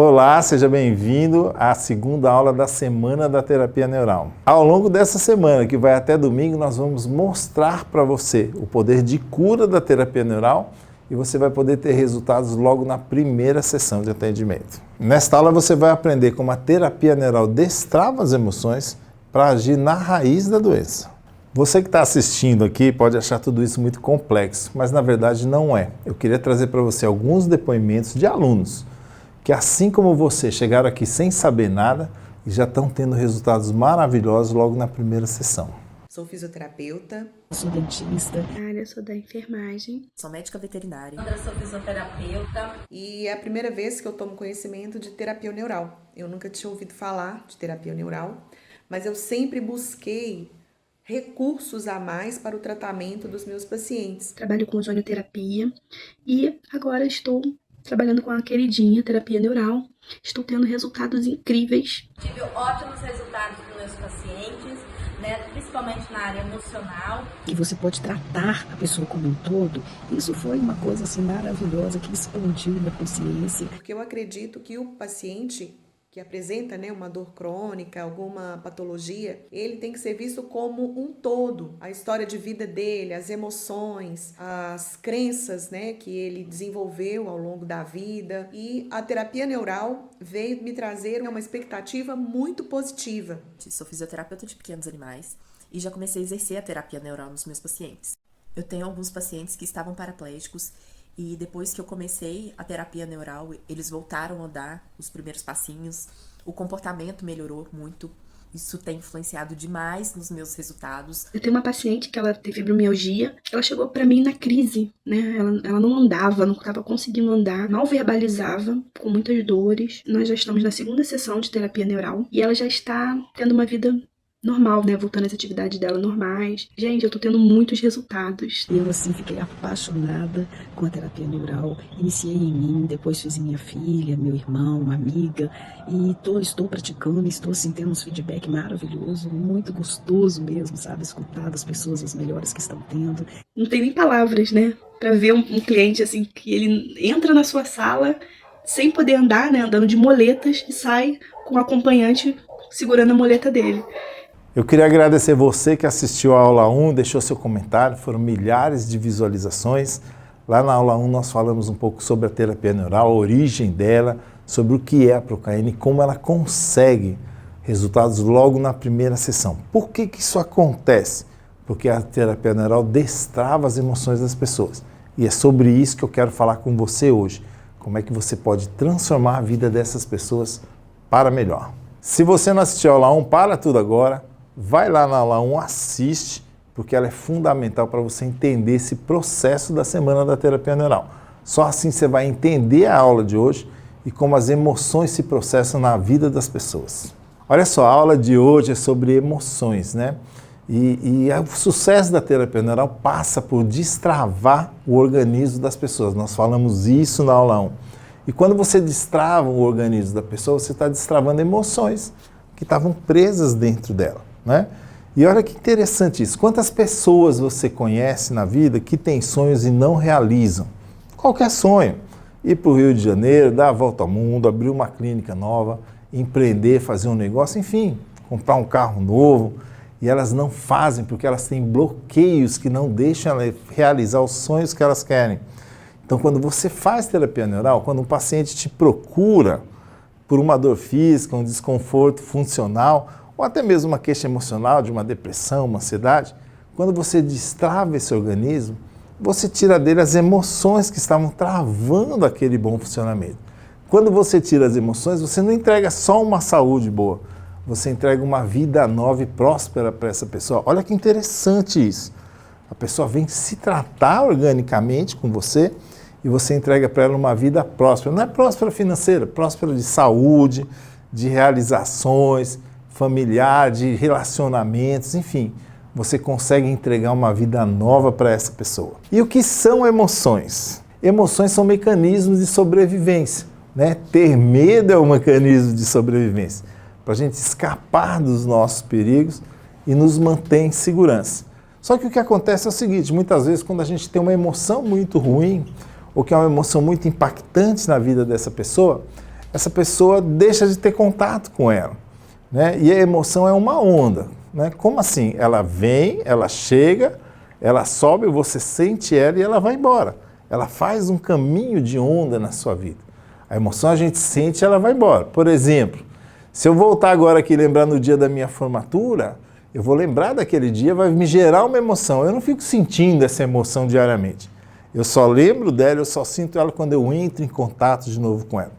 Olá, seja bem-vindo à segunda aula da Semana da Terapia Neural. Ao longo dessa semana, que vai até domingo, nós vamos mostrar para você o poder de cura da terapia neural e você vai poder ter resultados logo na primeira sessão de atendimento. Nesta aula você vai aprender como a terapia neural destrava as emoções para agir na raiz da doença. Você que está assistindo aqui pode achar tudo isso muito complexo, mas na verdade não é. Eu queria trazer para você alguns depoimentos de alunos que, assim como você, chegaram aqui sem saber nada e já estão tendo resultados maravilhosos logo na primeira sessão. Sou fisioterapeuta. Sou dentista. Eu sou da enfermagem. Sou médica veterinária. Eu sou fisioterapeuta. E é a primeira vez que eu tomo conhecimento de terapia neural. Eu nunca tinha ouvido falar de terapia neural, mas eu sempre busquei recursos a mais para o tratamento dos meus pacientes. Trabalho com ozonioterapia e agora estou trabalhando com a queridinha terapia neural. Estou tendo resultados incríveis. Tive ótimos resultados com meus pacientes, principalmente na área emocional. E você pode tratar a pessoa como um todo. Isso foi uma coisa assim maravilhosa que expandiu minha consciência. Porque eu acredito que o paciente que apresenta uma dor crônica, alguma patologia, ele tem que ser visto como um todo. A história de vida dele, as emoções, as crenças que ele desenvolveu ao longo da vida. E a terapia neural veio me trazer uma expectativa muito positiva. Sou fisioterapeuta de pequenos animais e já comecei a exercer a terapia neural nos meus pacientes. Eu tenho alguns pacientes que estavam paraplégicos e depois que eu comecei a terapia neural, eles voltaram a andar os primeiros passinhos, o comportamento melhorou muito, isso tem influenciado demais nos meus resultados. Eu tenho uma paciente que ela teve fibromialgia, ela chegou pra mim na crise, Ela não andava, não estava conseguindo andar, mal verbalizava, com muitas dores. Nós já estamos na segunda sessão de terapia neural e ela já está tendo uma vida normal, voltando às atividades dela normais. Gente, eu tô tendo muitos resultados. Eu, assim, fiquei apaixonada com a terapia neural. Iniciei em mim, depois fiz em minha filha, meu irmão, uma amiga. E estou praticando, estou, assim, tendo um feedback maravilhoso, muito gostoso mesmo, sabe? Escutar das pessoas as melhores que estão tendo. Não tem nem palavras, pra ver um cliente, assim, que ele entra na sua sala sem poder andar, andando de moletas e sai com o acompanhante segurando a moleta dele. Eu queria agradecer você que assistiu a aula 1, deixou seu comentário, foram milhares de visualizações. Lá na aula 1 nós falamos um pouco sobre a terapia neural, a origem dela, sobre o que é a Procaine e como ela consegue resultados logo na primeira sessão. Por que isso acontece? Porque a terapia neural destrava as emoções das pessoas. E é sobre isso que eu quero falar com você hoje. Como é que você pode transformar a vida dessas pessoas para melhor. Se você não assistiu a aula 1, para tudo agora. Vai lá na aula 1, assiste, porque ela é fundamental para você entender esse processo da Semana da Terapia Neural. Só assim você vai entender a aula de hoje e como as emoções se processam na vida das pessoas. Olha só, a aula de hoje é sobre emoções, E o sucesso da terapia neural passa por destravar o organismo das pessoas. Nós falamos isso na aula 1. E quando você destrava o organismo da pessoa, você está destravando emoções que estavam presas dentro dela. E olha que interessante isso. Quantas pessoas você conhece na vida que têm sonhos e não realizam? Qualquer sonho. Ir para o Rio de Janeiro, dar a volta ao mundo, abrir uma clínica nova, empreender, fazer um negócio, enfim, comprar um carro novo. E elas não fazem porque elas têm bloqueios que não deixam elas realizar os sonhos que elas querem. Então, quando você faz terapia neural, quando um paciente te procura por uma dor física, um desconforto funcional, ou até mesmo uma queixa emocional de uma depressão, uma ansiedade, quando você destrava esse organismo, você tira dele as emoções que estavam travando aquele bom funcionamento. Quando você tira as emoções, você não entrega só uma saúde boa, você entrega uma vida nova e próspera para essa pessoa. Olha que interessante isso. A pessoa vem se tratar organicamente com você e você entrega para ela uma vida próspera. Não é próspera financeira, próspera de saúde, de realizações, familiar, de relacionamentos, enfim, você consegue entregar uma vida nova para essa pessoa. E o que são emoções? Emoções são mecanismos de sobrevivência, Ter medo é um mecanismo de sobrevivência, para a gente escapar dos nossos perigos e nos manter em segurança. Só que o que acontece é o seguinte, muitas vezes quando a gente tem uma emoção muito ruim, ou que é uma emoção muito impactante na vida dessa pessoa, essa pessoa deixa de ter contato com ela, né? E a emoção é uma onda, né? Como assim? Ela vem, ela chega, ela sobe, você sente ela e ela vai embora. Ela faz um caminho de onda na sua vida. A emoção a gente sente e ela vai embora. Por exemplo, se eu voltar agora aqui e lembrar no dia da minha formatura, eu vou lembrar daquele dia, vai me gerar uma emoção. Eu não fico sentindo essa emoção diariamente. Eu só lembro dela, eu só sinto ela quando eu entro em contato de novo com ela.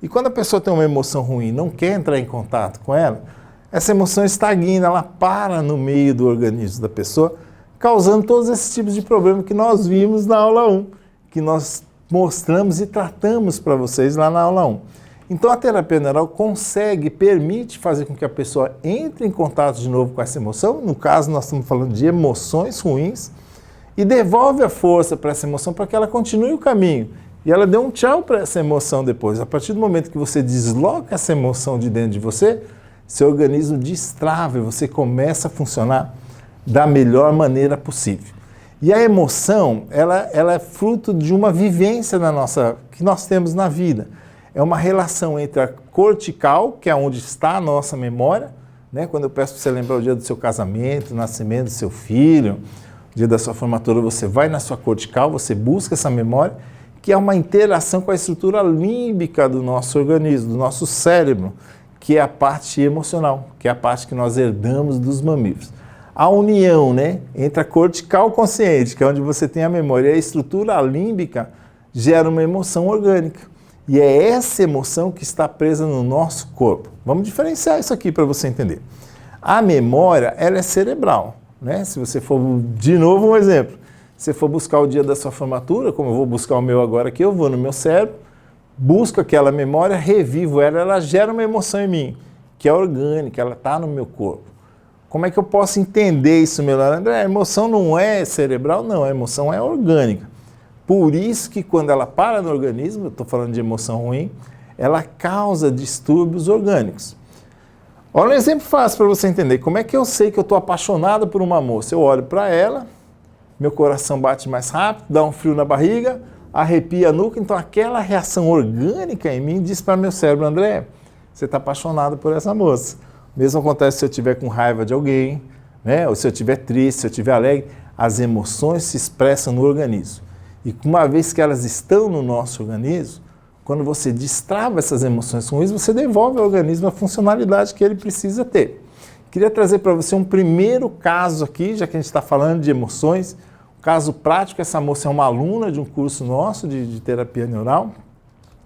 E quando a pessoa tem uma emoção ruim e não quer entrar em contato com ela, essa emoção estagna, ela para no meio do organismo da pessoa, causando todos esses tipos de problemas que nós vimos na aula 1, que nós mostramos e tratamos para vocês lá na aula 1. Então a terapia neural permite fazer com que a pessoa entre em contato de novo com essa emoção, no caso nós estamos falando de emoções ruins, e devolve a força para essa emoção para que ela continue o caminho. E ela dê um tchau para essa emoção depois. A partir do momento que você desloca essa emoção de dentro de você, seu organismo destrava e você começa a funcionar da melhor maneira possível. E a emoção, ela é fruto de uma vivência que nós temos na vida. É uma relação entre a cortical, que é onde está a nossa memória, né? Quando eu peço para você lembrar o dia do seu casamento, o nascimento do seu filho, o dia da sua formatura, você vai na sua cortical, você busca essa memória, que é uma interação com a estrutura límbica do nosso organismo, do nosso cérebro, que é a parte emocional, que é a parte que nós herdamos dos mamíferos. A união, né, entre a cortical consciente, que é onde você tem a memória, e a estrutura límbica, gera uma emoção orgânica. E é essa emoção que está presa no nosso corpo. Vamos diferenciar isso aqui para você entender. A memória, ela é cerebral, né? Se você for, de novo um exemplo, se você for buscar o dia da sua formatura, como eu vou buscar o meu agora aqui, eu vou no meu cérebro, busco aquela memória, revivo ela, ela gera uma emoção em mim, que é orgânica, ela está no meu corpo. Como é que eu posso entender isso melhor? André, a emoção não é cerebral? Não, a emoção é orgânica. Por isso que quando ela para no organismo, eu estou falando de emoção ruim, ela causa distúrbios orgânicos. Olha um exemplo fácil para você entender. Como é que eu sei que eu estou apaixonado por uma moça? Eu olho para ela, meu coração bate mais rápido, dá um frio na barriga, arrepia a nuca, então aquela reação orgânica em mim diz para meu cérebro, André, você está apaixonado por essa moça. O mesmo acontece se eu estiver com raiva de alguém, né? Ou se eu estiver triste, se eu estiver alegre, as emoções se expressam no organismo. E uma vez que elas estão no nosso organismo, quando você destrava essas emoções ruins, você devolve ao organismo a funcionalidade que ele precisa ter. Queria trazer para você um primeiro caso aqui, já que a gente está falando de emoções. Um caso prático, essa moça é uma aluna de um curso nosso de terapia neural.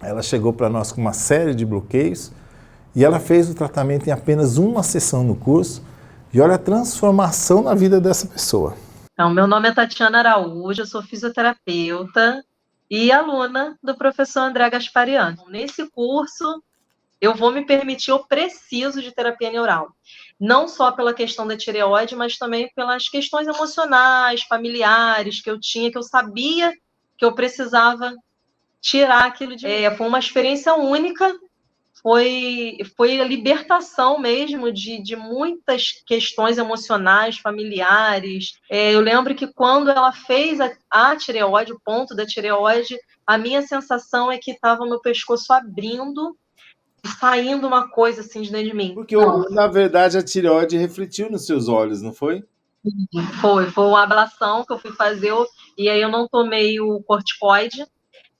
Ela chegou para nós com uma série de bloqueios e ela fez o tratamento em apenas uma sessão no curso. E olha a transformação na vida dessa pessoa. Então, meu nome é Tatiana Araújo, eu sou fisioterapeuta e aluna do professor André Gaspariani. Nesse curso, eu vou me permitir, eu preciso de terapia neural. Não só pela questão da tireoide, mas também pelas questões emocionais, familiares que eu tinha, que eu sabia que eu precisava tirar aquilo de mim. Foi uma experiência única. Foi a libertação mesmo de muitas questões emocionais, familiares. Eu lembro que quando ela fez a tireoide, o ponto da tireoide, a minha sensação é que estava meu pescoço abrindo e saindo uma coisa assim de dentro de mim. Porque, na verdade, a tireoide refletiu nos seus olhos, não foi? Foi uma ablação que eu fui fazer, e aí eu não tomei o corticoide,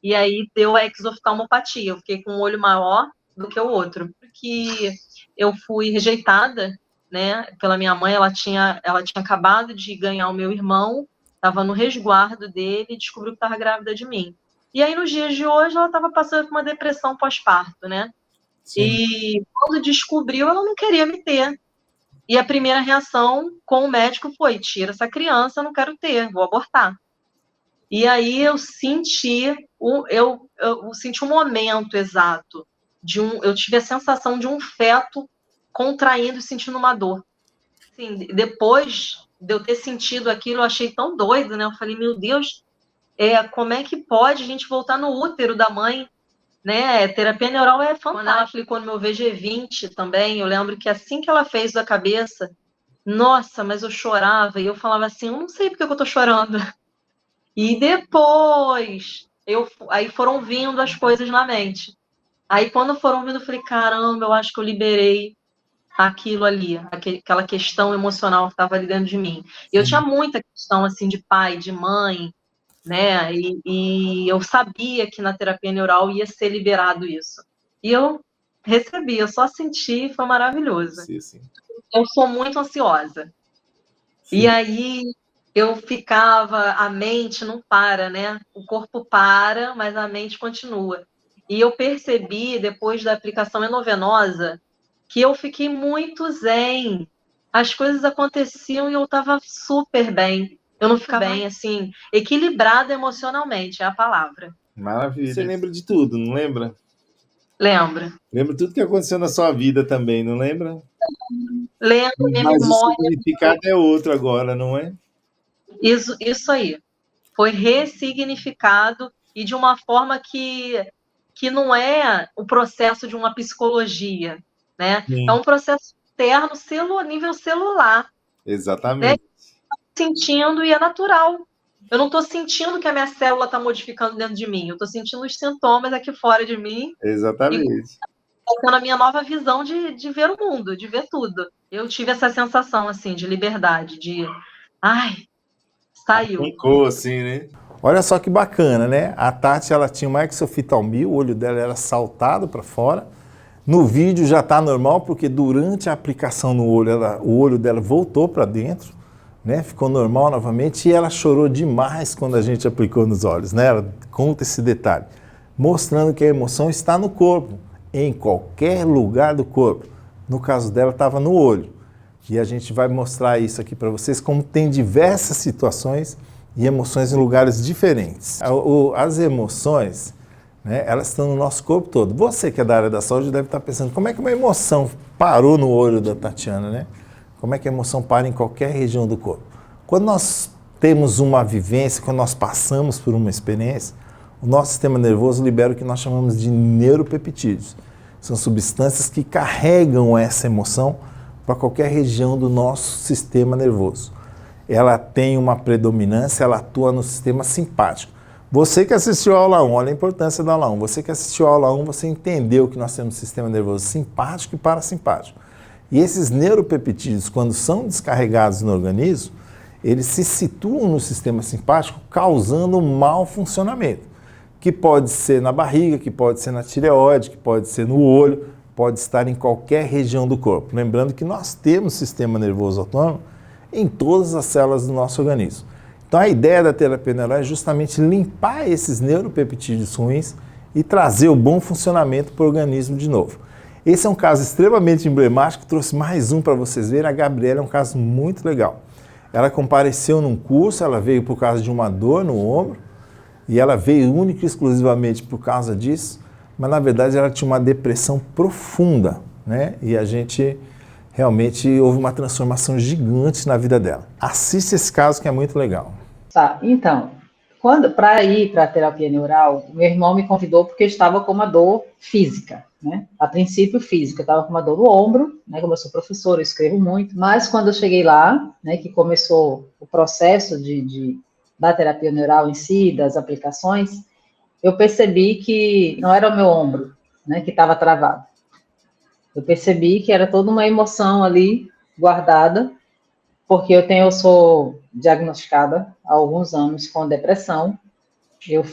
e aí deu a exoftalmopatia. Eu fiquei com um olho maior do que o outro, porque eu fui rejeitada, né, pela minha mãe. Ela tinha acabado de ganhar o meu irmão, estava no resguardo dele e descobriu que estava grávida de mim. E aí, nos dias de hoje, ela estava passando por uma depressão pós-parto, né? Sim. E quando descobriu, ela não queria me ter. E a primeira reação com o médico foi: tira essa criança, eu não quero ter, vou abortar. E aí eu senti um momento exato eu tive a sensação de um feto contraindo e sentindo uma dor. Assim, depois de eu ter sentido aquilo, eu achei tão doido, né? Eu falei, meu Deus, como é que pode a gente voltar no útero da mãe, né? Terapia neural é fantástica. Quando ela aplicou no meu VG20 também, eu lembro que assim que ela fez da cabeça, nossa, mas eu chorava, e eu falava assim, eu não sei porque eu tô chorando. E depois, aí foram vindo as coisas na mente. Aí, quando foram vendo, eu falei, caramba, eu acho que eu liberei aquilo ali, aquela questão emocional que estava ali dentro de mim. E eu tinha muita questão, assim, de pai, de mãe, né? E eu sabia que na terapia neural ia ser liberado isso. E eu recebi, eu só senti, foi maravilhoso. Sim, sim. Eu sou muito ansiosa. Sim. E aí eu ficava, a mente não para, né? O corpo para, mas a mente continua. E eu percebi, depois da aplicação endovenosa, que eu fiquei muito zen. As coisas aconteciam e eu estava super bem. Eu não ficava bem, assim, equilibrada emocionalmente, é a palavra. Maravilha. Você lembra de tudo, não lembra? Lembra? Lembra tudo que aconteceu na sua vida também, não lembra? Lembra, minha Mas o memória. significado é outro agora, não é? Isso aí. Foi ressignificado e de uma forma que não é o processo de uma psicologia, né? Sim. É um processo interno, nível celular. Exatamente. Né? Sentindo e é natural. Eu não estou sentindo que a minha célula está modificando dentro de mim. Eu estou sentindo os sintomas aqui fora de mim. Exatamente. E tendo a minha nova visão de ver o mundo, de ver tudo. Eu tive essa sensação, assim, de liberdade, de... Ai, saiu. Ficou assim, né? Olha só que bacana, né? A Tati, ela tinha uma exoftalmia, o olho dela era saltado para fora. No vídeo já está normal, porque durante a aplicação no olho, o olho dela voltou para dentro, né? Ficou normal novamente e ela chorou demais quando a gente aplicou nos olhos, né? Ela conta esse detalhe, mostrando que a emoção está no corpo, em qualquer lugar do corpo. No caso dela, estava no olho. E a gente vai mostrar isso aqui para vocês, como tem diversas situações e emoções em lugares diferentes. As emoções, né, elas estão no nosso corpo todo. Você que é da área da saúde deve estar pensando, como é que uma emoção parou no olho da Tatiana, né? Como é que a emoção para em qualquer região do corpo? Quando nós temos uma vivência, quando nós passamos por uma experiência, o nosso sistema nervoso libera o que nós chamamos de neuropeptídeos. São substâncias que carregam essa emoção para qualquer região do nosso sistema nervoso. Ela tem uma predominância, ela atua no sistema simpático. Você que assistiu a aula 1, olha a importância da aula 1. Você que assistiu a aula 1, você entendeu que nós temos um sistema nervoso simpático e parasimpático. E esses neuropeptídeos, quando são descarregados no organismo, eles se situam no sistema simpático, causando um mau funcionamento, que pode ser na barriga, que pode ser na tireoide, que pode ser no olho, pode estar em qualquer região do corpo. Lembrando que nós temos sistema nervoso autônomo em todas as células do nosso organismo. Então a ideia da terapia neural é justamente limpar esses neuropeptídeos ruins e trazer o bom funcionamento para o organismo de novo. Esse é um caso extremamente emblemático, trouxe mais um para vocês verem. A Gabriela é um caso muito legal. Ela compareceu num curso, ela veio por causa de uma dor no ombro, e ela veio única e exclusivamente por causa disso, mas na verdade ela tinha uma depressão profunda, né? E a gente realmente houve uma transformação gigante na vida dela. Assiste esse caso que é muito legal. Tá, então, para ir para a terapia neural, meu irmão me convidou porque eu estava com uma dor física, né? A princípio física, eu estava com uma dor no ombro, né? Como eu sou professora, eu escrevo muito, mas quando eu cheguei lá, né, que começou o processo da terapia neural em si, das aplicações, eu percebi que não era o meu ombro, né, que estava travado. Eu percebi que era toda uma emoção ali guardada, porque eu sou diagnosticada há alguns anos com depressão. Eu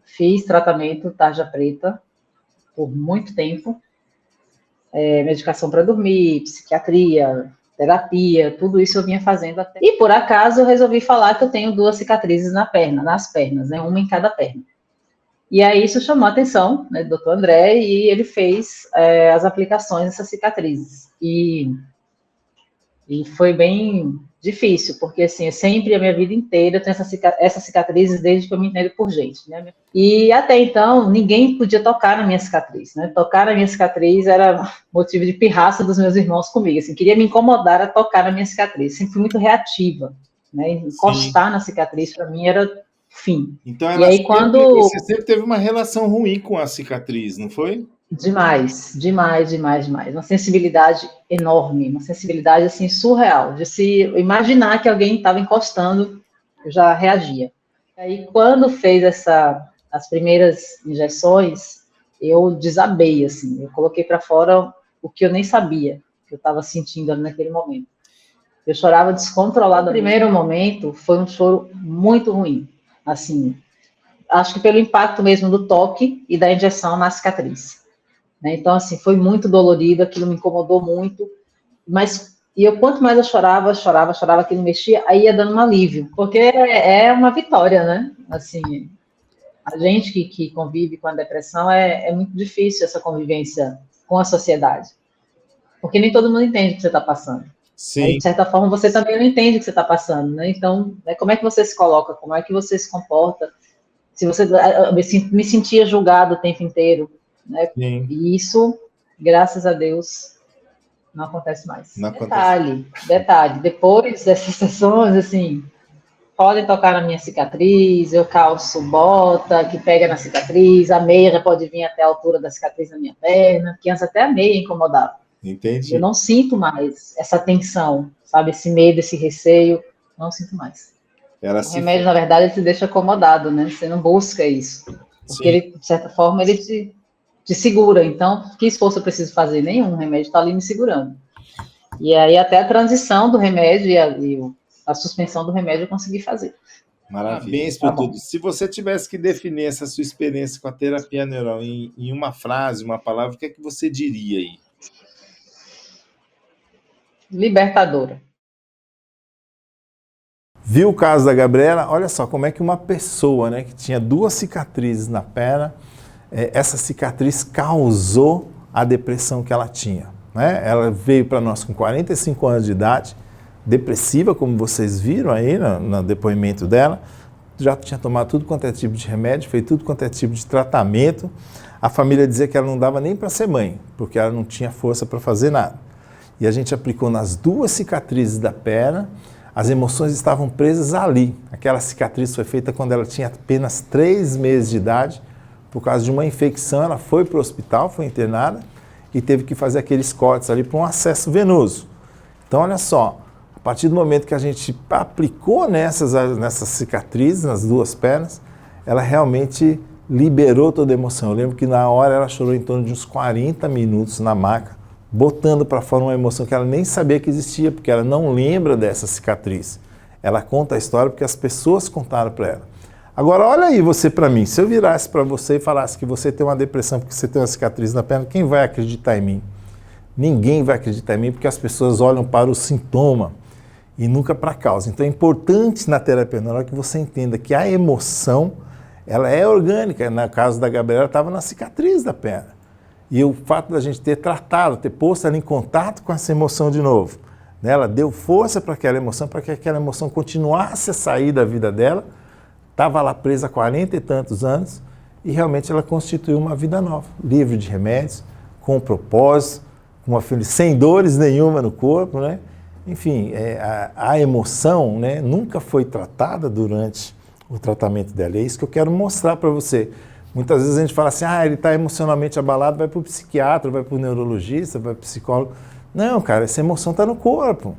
fiz tratamento tarja preta por muito tempo, medicação para dormir, psiquiatria, terapia, tudo isso eu vinha fazendo até. E por acaso eu resolvi falar que eu tenho 2 cicatrizes nas pernas, né, uma em cada perna. E aí isso chamou a atenção, né, do Dr. André, e ele fez as aplicações dessas cicatrizes. E foi bem difícil, porque assim, a minha vida inteira eu tenho essas cicatrizes desde que eu me entendo por gente, né? E até então, ninguém podia tocar na minha cicatriz, né? Tocar na minha cicatriz era motivo de pirraça dos meus irmãos comigo, assim, queria me incomodar a tocar na minha cicatriz. Sempre fui muito reativa, né? Encostar Sim. na cicatriz, para mim, era fim. Então, e aí, você sempre teve uma relação ruim com a cicatriz, não foi? Demais. Uma sensibilidade enorme, uma sensibilidade, assim, surreal. De se imaginar que alguém estava encostando, eu já reagia. Aí, quando fez as primeiras injeções, eu desabei, assim, eu coloquei para fora o que eu nem sabia que eu estava sentindo ali naquele momento. Eu chorava descontroladamente. O primeiro momento foi um choro muito ruim, assim, acho que pelo impacto mesmo do toque e da injeção na cicatriz, né? Então, assim, foi muito dolorido, aquilo me incomodou muito, mas quanto mais eu chorava, aquilo mexia, aí ia dando um alívio, porque é uma vitória, né? Assim, a gente que convive com a depressão, é muito difícil essa convivência com a sociedade, porque nem todo mundo entende o que você está passando. Sim. Aí, de certa forma, você também não entende o que você está passando, né? Então, como é que você se coloca? Como é que você se comporta? Se você me sentia julgado o tempo inteiro, né? Sim. E isso, graças a Deus, não acontece mais. Não acontece. Detalhe, depois dessas sessões, assim, podem tocar na minha cicatriz, eu calço bota que pega na cicatriz, a meia já pode vir até a altura da cicatriz na minha perna, que antes até a meia incomodava. Entendi. Eu não sinto mais essa tensão, sabe, esse medo, esse receio, não sinto mais. O remédio, na verdade, ele te deixa acomodado, né? Você não busca isso. Porque ele, de certa forma, ele te segura. Então, que esforço eu preciso fazer? Nenhum. O remédio está ali me segurando. E aí, até a transição do remédio e a suspensão do remédio eu consegui fazer. Parabéns por tudo. Se você tivesse que definir essa sua experiência com a terapia neural em uma frase, uma palavra, o que é que você diria aí? Libertadora. Viu o caso da Gabriela? Olha só como é que uma pessoa, né, que tinha 2 cicatrizes na perna, essa cicatriz causou a depressão que ela tinha, né? Ela veio para nós com 45 anos de idade, depressiva, como vocês viram aí no depoimento dela, já tinha tomado tudo quanto é tipo de remédio, feito tudo quanto é tipo de tratamento. A família dizia que ela não dava nem para ser mãe, porque ela não tinha força para fazer nada. E a gente aplicou nas 2 cicatrizes da perna. As emoções estavam presas ali. Aquela cicatriz foi feita quando ela tinha apenas 3 meses de idade. Por causa de uma infecção, ela foi para o hospital, foi internada e teve que fazer aqueles cortes ali para um acesso venoso. Então, olha só, a partir do momento que a gente aplicou nessas cicatrizes, nas 2 pernas, ela realmente liberou toda a emoção. Eu lembro que na hora ela chorou em torno de uns 40 minutos na maca, botando para fora uma emoção que ela nem sabia que existia, porque ela não lembra dessa cicatriz. Ela conta a história porque as pessoas contaram para ela. Agora, olha aí você para mim, se eu virasse para você e falasse que você tem uma depressão porque você tem uma cicatriz na perna, quem vai acreditar em mim? Ninguém vai acreditar em mim porque as pessoas olham para o sintoma e nunca para a causa. Então é importante na terapia neural que você entenda que a emoção, ela é orgânica. No caso da Gabriela, estava na cicatriz da perna. E o fato da gente ter tratado, ter posto ela em contato com essa emoção de novo, né? Ela deu força para aquela emoção, para que aquela emoção continuasse a sair da vida dela, estava lá presa há 40 e tantos anos, e realmente ela constituiu uma vida nova, livre de remédios, com propósito, sem dores nenhuma no corpo, né? Enfim, a emoção, né, nunca foi tratada durante o tratamento dela. É isso que eu quero mostrar para você. Muitas vezes a gente fala assim, ele está emocionalmente abalado, vai para o psiquiatra, vai para o neurologista, vai para o psicólogo. Não, cara, essa emoção está no corpo.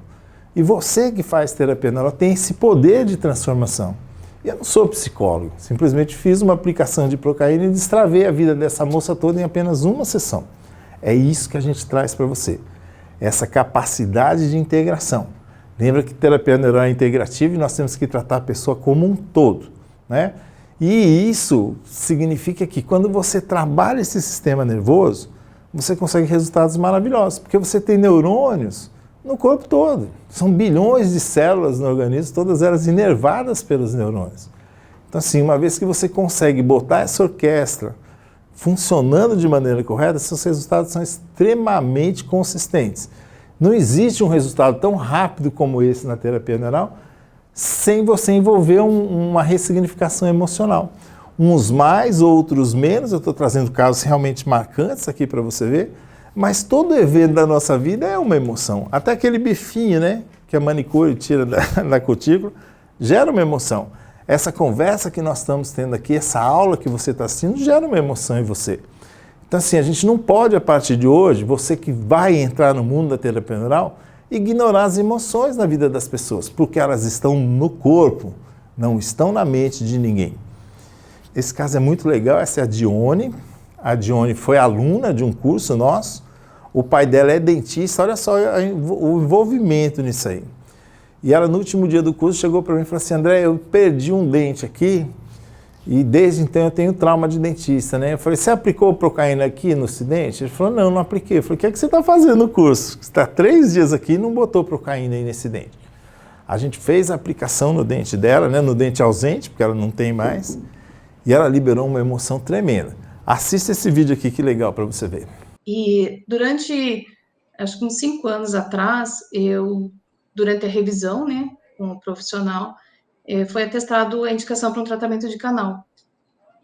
E você que faz terapia neural tem esse poder de transformação. E eu não sou psicólogo, simplesmente fiz uma aplicação de procaína e destravei a vida dessa moça toda em apenas uma sessão. É isso que a gente traz para você, essa capacidade de integração. Lembra que terapia neural é integrativa e nós temos que tratar a pessoa como um todo, né? E isso significa que quando você trabalha esse sistema nervoso, você consegue resultados maravilhosos, porque você tem neurônios no corpo todo. São bilhões de células no organismo, todas elas inervadas pelos neurônios. Então, assim, uma vez que você consegue botar essa orquestra funcionando de maneira correta, seus resultados são extremamente consistentes. Não existe um resultado tão rápido como esse na terapia neural, sem você envolver uma ressignificação emocional. Uns mais, outros menos, eu estou trazendo casos realmente marcantes aqui para você ver, mas todo evento da nossa vida é uma emoção. Até aquele bifinho, né, que a manicure tira da cutícula, gera uma emoção. Essa conversa que nós estamos tendo aqui, essa aula que você está assistindo, gera uma emoção em você. Então, assim, a gente não pode, a partir de hoje, você que vai entrar no mundo da terapia neural, ignorar as emoções na vida das pessoas, porque elas estão no corpo, não estão na mente de ninguém. Esse caso é muito legal, essa é a Dione, A Dione foi aluna de um curso nosso, o pai dela é dentista, olha só o envolvimento nisso aí. E ela, no último dia do curso, chegou para mim e falou assim, André, eu perdi um dente aqui e desde então eu tenho trauma de dentista, né? Eu falei, você aplicou Procaína aqui no dente? Ele falou, não apliquei. Eu falei, o que é que você está fazendo no curso? Você está 3 dias aqui e não botou Procaína aí nesse dente. A gente fez a aplicação no dente dela, né? No dente ausente, porque ela não tem mais, e ela liberou uma emoção tremenda. Assista esse vídeo aqui, que legal para você ver. E durante, acho que uns 5 anos atrás, durante a revisão, né, com o profissional, foi atestado a indicação para um tratamento de canal.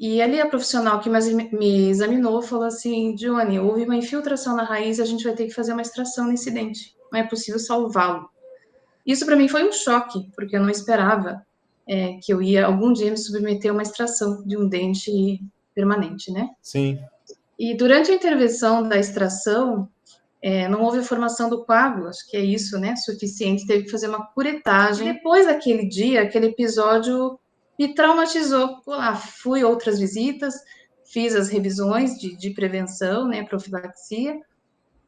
E ali a profissional que me examinou falou assim, Dione, houve uma infiltração na raiz, a gente vai ter que fazer uma extração nesse dente, não é possível salvá-lo. Isso para mim foi um choque, porque eu não esperava que eu ia algum dia me submeter a uma extração de um dente permanente, né? Sim. E durante a intervenção da extração, não houve a formação do coágulo, acho que é isso, né, suficiente, teve que fazer uma curetagem. Depois daquele dia, aquele episódio me traumatizou. Fui outras visitas, fiz as revisões de prevenção, né, profilaxia,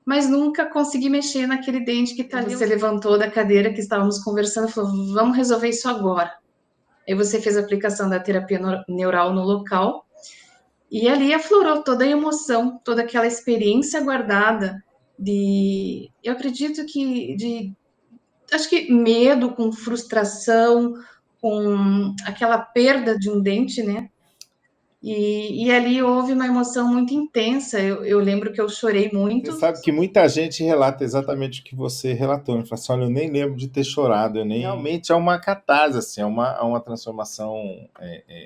mas nunca consegui mexer naquele dente que tá ali. Você levantou da cadeira que estávamos conversando e falou, vamos resolver isso agora. Aí você fez a aplicação da terapia neural no local, e ali aflorou toda a emoção, toda aquela experiência guardada eu acredito que acho que medo, com frustração, com aquela perda de um dente, né? E ali houve uma emoção muito intensa. Eu lembro que eu chorei muito. Você sabe que muita gente relata exatamente o que você relatou. Ele fala assim, olha, eu nem lembro de ter chorado. Realmente é uma catarse, assim, é uma transformação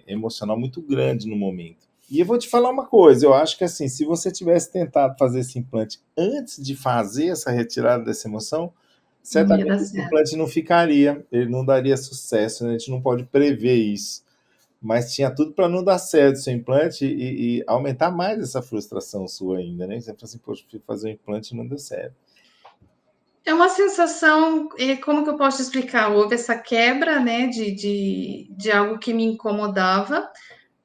emocional muito grande no momento. E eu vou te falar uma coisa, eu acho que assim, se você tivesse tentado fazer esse implante antes de fazer essa retirada dessa emoção, certamente esse implante não ficaria, ele não daria sucesso, né? A gente não pode prever isso. Mas tinha tudo para não dar certo o seu implante e aumentar mais essa frustração sua ainda, né? Você fala assim, poxa, fui fazer um implante e não deu certo. É uma sensação, como que eu posso explicar? Houve essa quebra, né, de algo que me incomodava.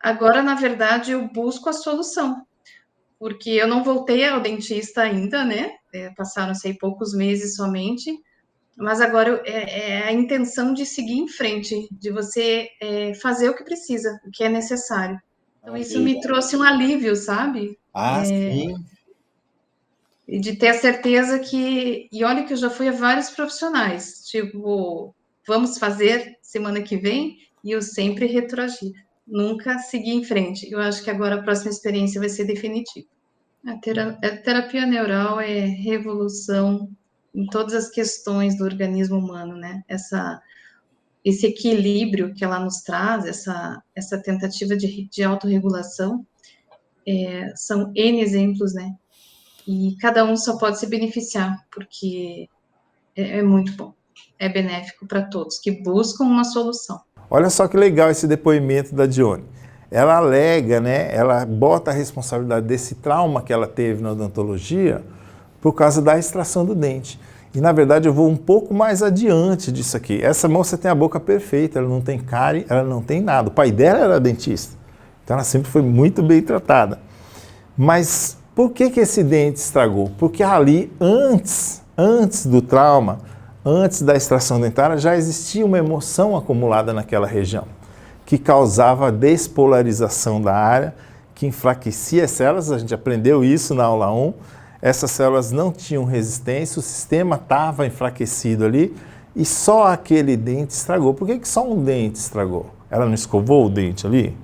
Agora, na verdade, eu busco a solução, porque eu não voltei ao dentista ainda, né? Passaram, sei, poucos meses somente, mas agora é a intenção de seguir em frente, de você fazer o que precisa, o que é necessário. Então, isso me trouxe um alívio, sabe? Sim. E de ter a certeza e olha que eu já fui a vários profissionais, tipo, vamos fazer semana que vem, e eu sempre retroagi. Nunca segui em frente. Eu acho que agora a próxima experiência vai ser definitiva. A terapia neural é revolução em todas as questões do organismo humano, né? Esse equilíbrio que ela nos traz, essa tentativa de autorregulação, são N exemplos, né? E cada um só pode se beneficiar, porque é muito bom. É benéfico para todos que buscam uma solução. Olha só que legal esse depoimento da Dione. Ela alega, né, ela bota a responsabilidade desse trauma que ela teve na odontologia por causa da extração do dente. E, na verdade, eu vou um pouco mais adiante disso aqui. Essa moça tem a boca perfeita, ela não tem cárie, ela não tem nada. O pai dela era dentista, então ela sempre foi muito bem tratada. Mas por que esse dente estragou? Porque ali, antes do trauma, antes da extração dentária, já existia uma emoção acumulada naquela região, que causava a despolarização da área, que enfraquecia as células, a gente aprendeu isso na aula 1, essas células não tinham resistência, o sistema estava enfraquecido ali, e só aquele dente estragou. Por que só um dente estragou? Ela não escovou o dente ali?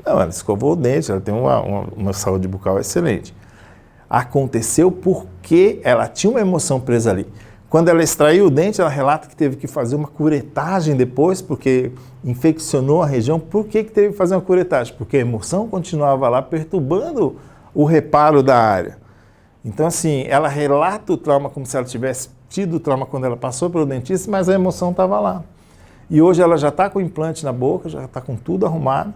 Não, ela escovou o dente, ela tem uma saúde bucal excelente. Aconteceu porque ela tinha uma emoção presa ali. Quando ela extraiu o dente, ela relata que teve que fazer uma curetagem depois, porque infeccionou a região. Por que teve que fazer uma curetagem? Porque a emoção continuava lá perturbando o reparo da área. Então, assim, ela relata o trauma como se ela tivesse tido o trauma quando ela passou pelo dentista, mas a emoção estava lá. E hoje ela já está com o implante na boca, já está com tudo arrumado,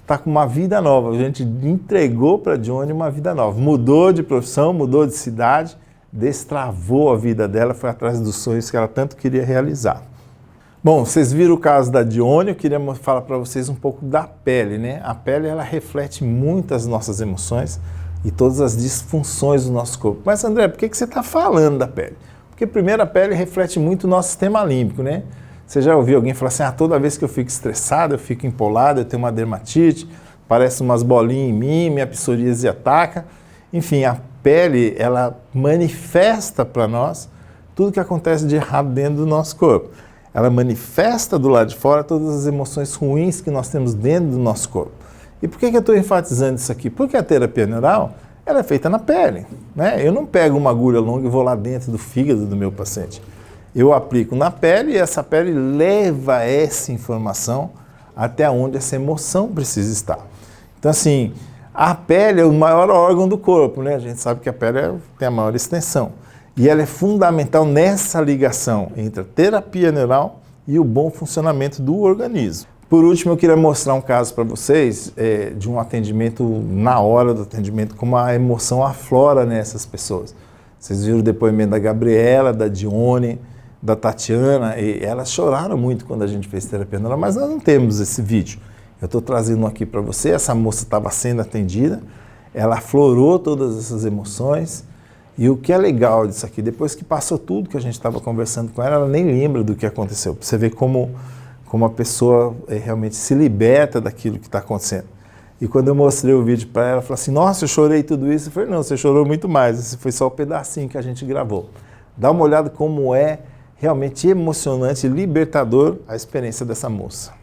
está com uma vida nova. A gente entregou para a Dione uma vida nova. Mudou de profissão, mudou de cidade, destravou a vida dela, foi atrás dos sonhos que ela tanto queria realizar. Bom, vocês viram o caso da Dione, eu queria falar para vocês um pouco da pele, né? A pele, ela reflete muitas nossas emoções e todas as disfunções do nosso corpo. Mas André, por que você está falando da pele? Porque primeiro a pele reflete muito o nosso sistema límbico, né? Você já ouviu alguém falar assim, toda vez que eu fico estressado, eu fico empolado, eu tenho uma dermatite, parece umas bolinhas em mim, minha psoríase ataca. Enfim, a pele, ela manifesta para nós tudo que acontece de errado dentro do nosso corpo. Ela manifesta do lado de fora todas as emoções ruins que nós temos dentro do nosso corpo. E por que eu estou enfatizando isso aqui? Porque a terapia neural, ela é feita na pele, né? Eu não pego uma agulha longa e vou lá dentro do fígado do meu paciente. Eu aplico na pele e essa pele leva essa informação até onde essa emoção precisa estar. Então, assim, a pele é o maior órgão do corpo, né? A gente sabe que a pele tem a maior extensão. E ela é fundamental nessa ligação entre a terapia neural e o bom funcionamento do organismo. Por último, eu queria mostrar um caso para vocês de um atendimento, na hora do atendimento, como a emoção aflora nessas pessoas. Vocês viram o depoimento da Gabriela, da Dione, da Tatiana, e elas choraram muito quando a gente fez terapia neural, mas nós não temos esse vídeo. Eu estou trazendo aqui para você, essa moça estava sendo atendida, ela aflorou todas essas emoções, e o que é legal disso aqui, depois que passou tudo que a gente estava conversando com ela, ela nem lembra do que aconteceu. Pra você ver como a pessoa realmente se liberta daquilo que está acontecendo. E quando eu mostrei o vídeo para ela, ela falou assim, nossa, eu chorei tudo isso. Eu falei, não, você chorou muito mais, esse foi só o pedacinho que a gente gravou. Dá uma olhada como é realmente emocionante e libertador a experiência dessa moça.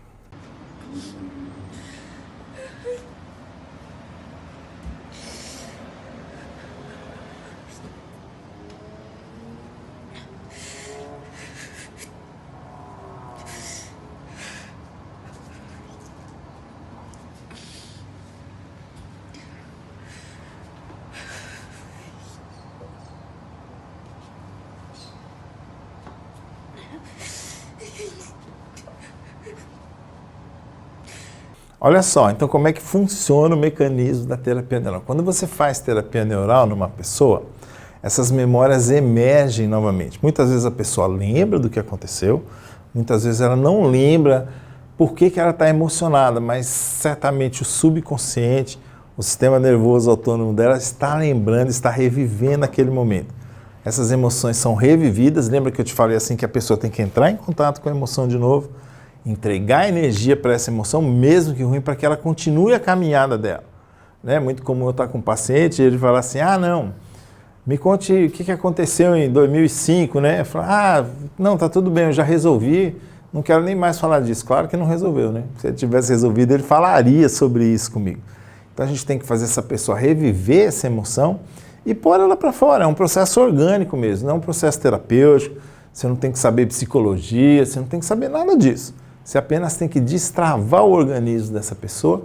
Olha só, então como é que funciona o mecanismo da terapia neural? Quando você faz terapia neural numa pessoa, essas memórias emergem novamente. Muitas vezes a pessoa lembra do que aconteceu, muitas vezes ela não lembra por que ela está emocionada, mas certamente o subconsciente, o sistema nervoso autônomo dela está lembrando, está revivendo aquele momento. Essas emoções são revividas, lembra que eu te falei assim que a pessoa tem que entrar em contato com a emoção de novo, entregar energia para essa emoção, mesmo que ruim, para que ela continue a caminhada dela. Né? Muito comum eu estar com um paciente e ele falar assim, não, me conte o que aconteceu em 2005, né? Eu falo, não, tá tudo bem, eu já resolvi, não quero nem mais falar disso. Claro que não resolveu, né? Se ele tivesse resolvido, ele falaria sobre isso comigo. Então a gente tem que fazer essa pessoa reviver essa emoção e pôr ela para fora. É um processo orgânico mesmo, não é um processo terapêutico. Você não tem que saber psicologia, você não tem que saber nada disso. Você apenas tem que destravar o organismo dessa pessoa,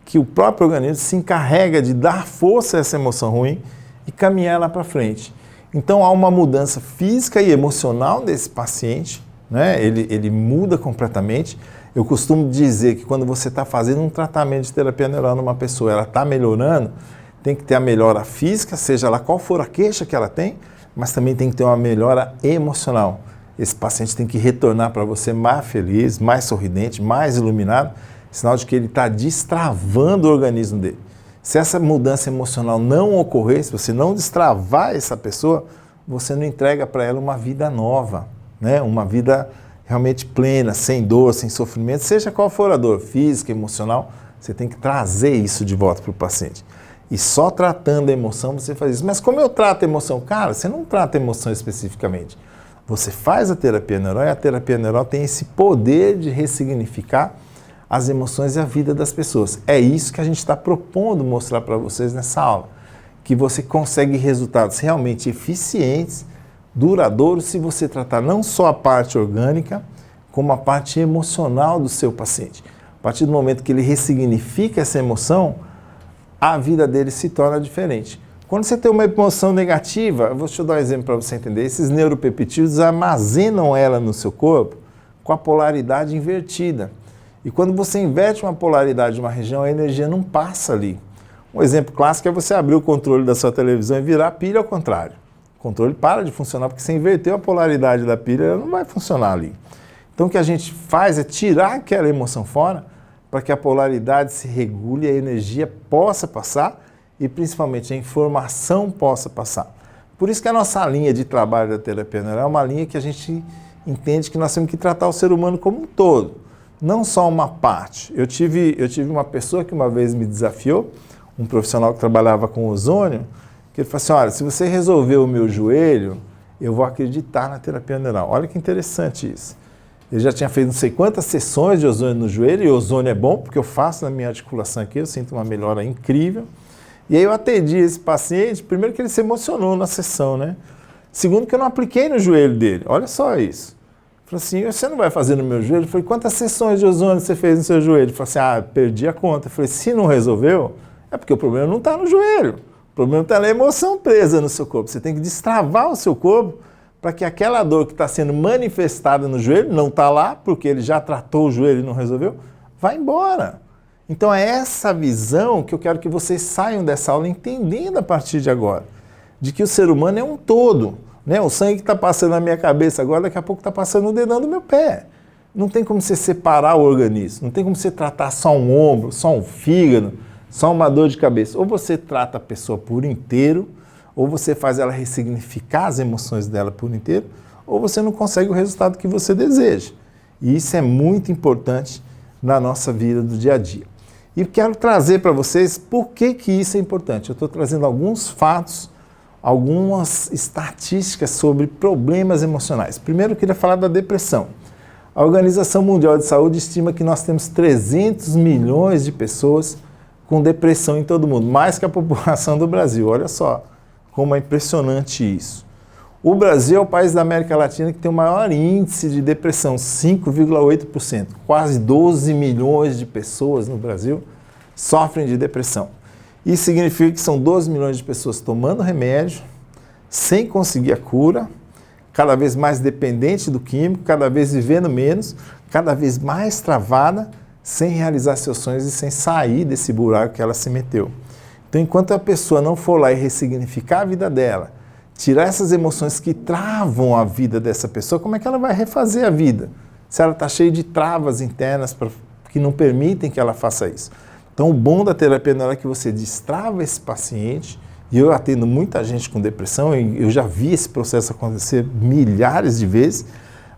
que o próprio organismo se encarrega de dar força a essa emoção ruim e caminhar ela para frente. Então há uma mudança física e emocional desse paciente, né? Ele muda completamente. Eu costumo dizer que quando você está fazendo um tratamento de terapia neural numa pessoa, ela está melhorando, tem que ter a melhora física, seja lá qual for a queixa que ela tem, mas também tem que ter uma melhora emocional. Esse paciente tem que retornar para você mais feliz, mais sorridente, mais iluminado, sinal de que ele está destravando o organismo dele. Se essa mudança emocional não ocorrer, se você não destravar essa pessoa, você não entrega para ela uma vida nova, né? Uma vida realmente plena, sem dor, sem sofrimento, seja qual for a dor, física, emocional, você tem que trazer isso de volta para o paciente. E só tratando a emoção você faz isso. Mas como eu trato a emoção? Cara, você não trata a emoção especificamente. Você faz a terapia neural e a terapia neural tem esse poder de ressignificar as emoções e a vida das pessoas. É isso que a gente está propondo mostrar para vocês nessa aula, que você consegue resultados realmente eficientes, duradouros, se você tratar não só a parte orgânica, como a parte emocional do seu paciente. A partir do momento que ele ressignifica essa emoção, a vida dele se torna diferente. Quando você tem uma emoção negativa, eu vou te dar um exemplo para você entender, esses neuropeptídeos armazenam ela no seu corpo com a polaridade invertida. E quando você inverte uma polaridade de uma região, a energia não passa ali. Um exemplo clássico é você abrir o controle da sua televisão e virar a pilha ao contrário. O controle para de funcionar porque você inverteu a polaridade da pilha, ela não vai funcionar ali. Então o que a gente faz é tirar aquela emoção fora para que a polaridade se regule e a energia possa passar e principalmente a informação possa passar. Por isso que a nossa linha de trabalho da terapia neural é uma linha que a gente entende que nós temos que tratar o ser humano como um todo, não só uma parte. Eu tive uma pessoa que uma vez me desafiou, um profissional que trabalhava com ozônio, que ele falou assim, olha, se você resolver o meu joelho, eu vou acreditar na terapia neural. Olha que interessante isso. Ele já tinha feito não sei quantas sessões de ozônio no joelho, e ozônio é bom, porque eu faço na minha articulação aqui, eu sinto uma melhora incrível. E aí eu atendi esse paciente, primeiro que ele se emocionou na sessão, né? Segundo que eu não apliquei no joelho dele, olha só isso. Ele falou assim, você não vai fazer no meu joelho? Eu falei, quantas sessões de ozônio você fez no seu joelho? Ele falou assim, perdi a conta. Eu falei, se não resolveu, é porque o problema não está no joelho. O problema está na emoção presa no seu corpo. Você tem que destravar o seu corpo para que aquela dor que está sendo manifestada no joelho, não está lá, porque ele já tratou o joelho e não resolveu, vai embora. Então é essa visão que eu quero que vocês saiam dessa aula entendendo a partir de agora, de que o ser humano é um todo, né? O sangue que está passando na minha cabeça agora, daqui a pouco está passando no dedão do meu pé. Não tem como você separar o organismo, não tem como você tratar só um ombro, só um fígado, só uma dor de cabeça. Ou você trata a pessoa por inteiro, ou você faz ela ressignificar as emoções dela por inteiro, ou você não consegue o resultado que você deseja. E isso é muito importante na nossa vida do dia a dia. E quero trazer para vocês por que isso é importante. Eu estou trazendo alguns fatos, algumas estatísticas sobre problemas emocionais. Primeiro eu queria falar da depressão. A Organização Mundial de Saúde estima que nós temos 300 milhões de pessoas com depressão em todo o mundo, mais que a população do Brasil. Olha só como é impressionante isso. O Brasil é o país da América Latina que tem o maior índice de depressão, 5,8%. Quase 12 milhões de pessoas no Brasil sofrem de depressão. Isso significa que são 12 milhões de pessoas tomando remédio, sem conseguir a cura, cada vez mais dependente do químico, cada vez vivendo menos, cada vez mais travada, sem realizar seus sonhos e sem sair desse buraco que ela se meteu. Então, enquanto a pessoa não for lá e ressignificar a vida dela, tirar essas emoções que travam a vida dessa pessoa, como é que ela vai refazer a vida? Se ela está cheia de travas internas que não permitem que ela faça isso. Então, o bom da terapia neural é que você destrava esse paciente, e eu atendo muita gente com depressão, e eu já vi esse processo acontecer milhares de vezes.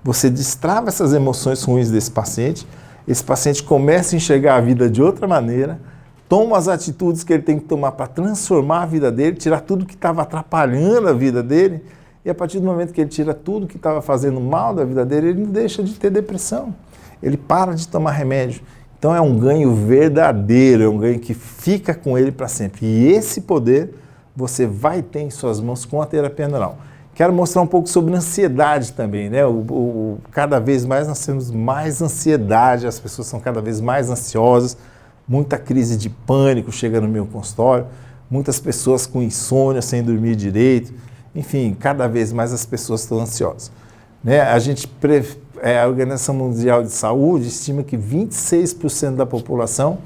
Você destrava essas emoções ruins desse paciente, esse paciente começa a enxergar a vida de outra maneira, toma as atitudes que ele tem que tomar para transformar a vida dele, tirar tudo que estava atrapalhando a vida dele, e a partir do momento que ele tira tudo que estava fazendo mal da vida dele, ele não deixa de ter depressão, ele para de tomar remédio. Então é um ganho verdadeiro, é um ganho que fica com ele para sempre. E esse poder você vai ter em suas mãos com a terapia neural. Quero mostrar um pouco sobre ansiedade também, né? Cada vez mais nós temos mais ansiedade, as pessoas são cada vez mais ansiosas, muita crise de pânico chega no meu consultório, muitas pessoas com insônia, sem dormir direito, enfim, cada vez mais as pessoas estão ansiosas. Né? A Organização Mundial de Saúde estima que 26% da população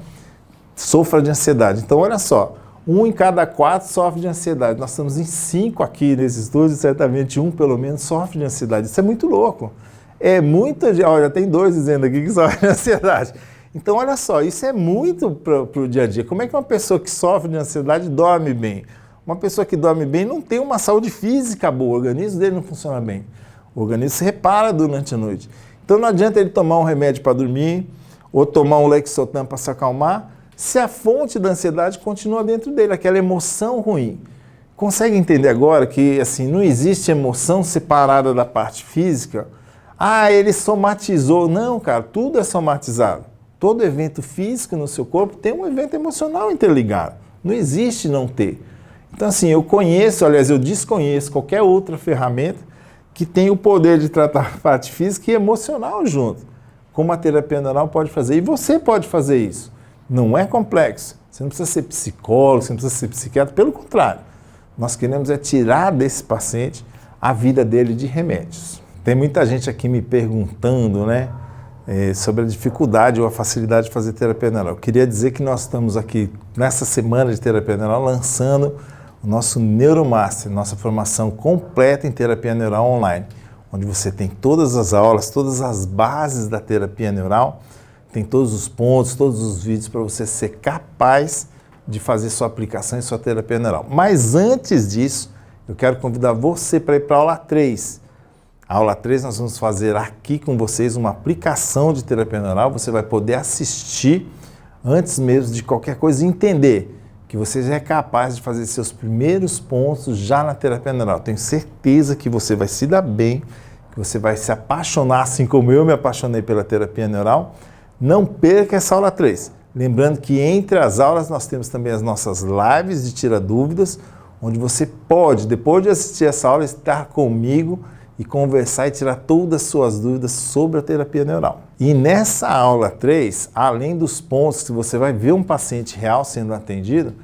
sofra de ansiedade. Então, olha só, 1 em cada 4 sofre de ansiedade. Nós estamos em 5 aqui nesse estudo, e certamente 1 pelo menos sofre de ansiedade. Isso é muito louco. É muita gente, olha, tem 2 dizendo aqui que sofre de ansiedade. Então, olha só, isso é muito para o dia a dia. Como é que uma pessoa que sofre de ansiedade dorme bem? Uma pessoa que dorme bem não tem uma saúde física boa, o organismo dele não funciona bem. O organismo se repara durante a noite. Então, não adianta ele tomar um remédio para dormir ou tomar um Lexotan para se acalmar, se a fonte da ansiedade continua dentro dele, aquela emoção ruim. Consegue entender agora que assim, não existe emoção separada da parte física? Ele somatizou. Não, cara, tudo é somatizado. Todo evento físico no seu corpo tem um evento emocional interligado. Não existe não ter. Então, assim, eu desconheço qualquer outra ferramenta que tenha o poder de tratar a parte física e emocional junto, como a terapia neural pode fazer. E você pode fazer isso. Não é complexo. Você não precisa ser psicólogo, você não precisa ser psiquiatra. Pelo contrário, nós queremos tirar desse paciente a vida dele de remédios. Tem muita gente aqui me perguntando, né? Sobre a dificuldade ou a facilidade de fazer terapia neural. Eu queria dizer que nós estamos aqui, nessa semana de terapia neural, lançando o nosso Neuromaster, nossa formação completa em terapia neural online, onde você tem todas as aulas, todas as bases da terapia neural, tem todos os pontos, todos os vídeos para você ser capaz de fazer sua aplicação e sua terapia neural. Mas antes disso, eu quero convidar você para ir para a aula 3. A aula 3 nós vamos fazer aqui com vocês uma aplicação de terapia neural. Você vai poder assistir antes mesmo de qualquer coisa e entender que você já é capaz de fazer seus primeiros pontos já na terapia neural. Tenho certeza que você vai se dar bem, que você vai se apaixonar, assim como eu me apaixonei pela terapia neural. Não perca essa aula 3. Lembrando que entre as aulas nós temos também as nossas lives de Tira Dúvidas, onde você pode, depois de assistir essa aula, estar comigo e conversar e tirar todas as suas dúvidas sobre a terapia neural. E nessa aula 3, além dos pontos que você vai ver um paciente real sendo atendido,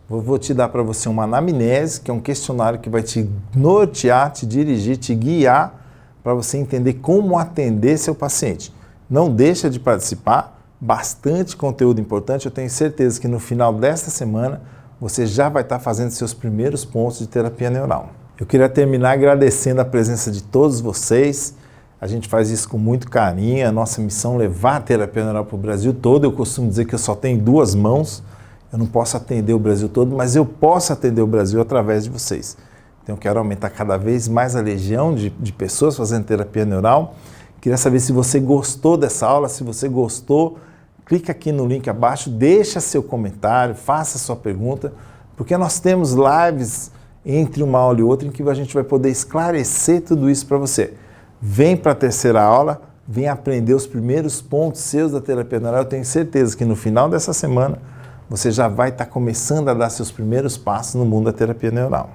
eu vou te dar para você uma anamnese, que é um questionário que vai te nortear, te dirigir, te guiar para você entender como atender seu paciente. Não deixa de participar, bastante conteúdo importante. Eu tenho certeza que no final desta semana você já vai estar fazendo seus primeiros pontos de terapia neural. Eu queria terminar agradecendo a presença de todos vocês. A gente faz isso com muito carinho. A nossa missão é levar a terapia neural para o Brasil todo. Eu costumo dizer que eu só tenho 2 mãos. Eu não posso atender o Brasil todo, mas eu posso atender o Brasil através de vocês. Então eu quero aumentar cada vez mais a legião de pessoas fazendo terapia neural. Queria saber se você gostou dessa aula. Se você gostou, clica aqui no link abaixo, deixa seu comentário, faça sua pergunta, porque nós temos lives entre uma aula e outra em que a gente vai poder esclarecer tudo isso para você. Vem para a terceira aula, vem aprender os primeiros pontos seus da terapia neural. Eu tenho certeza que no final dessa semana você já vai estar começando a dar seus primeiros passos no mundo da terapia neural.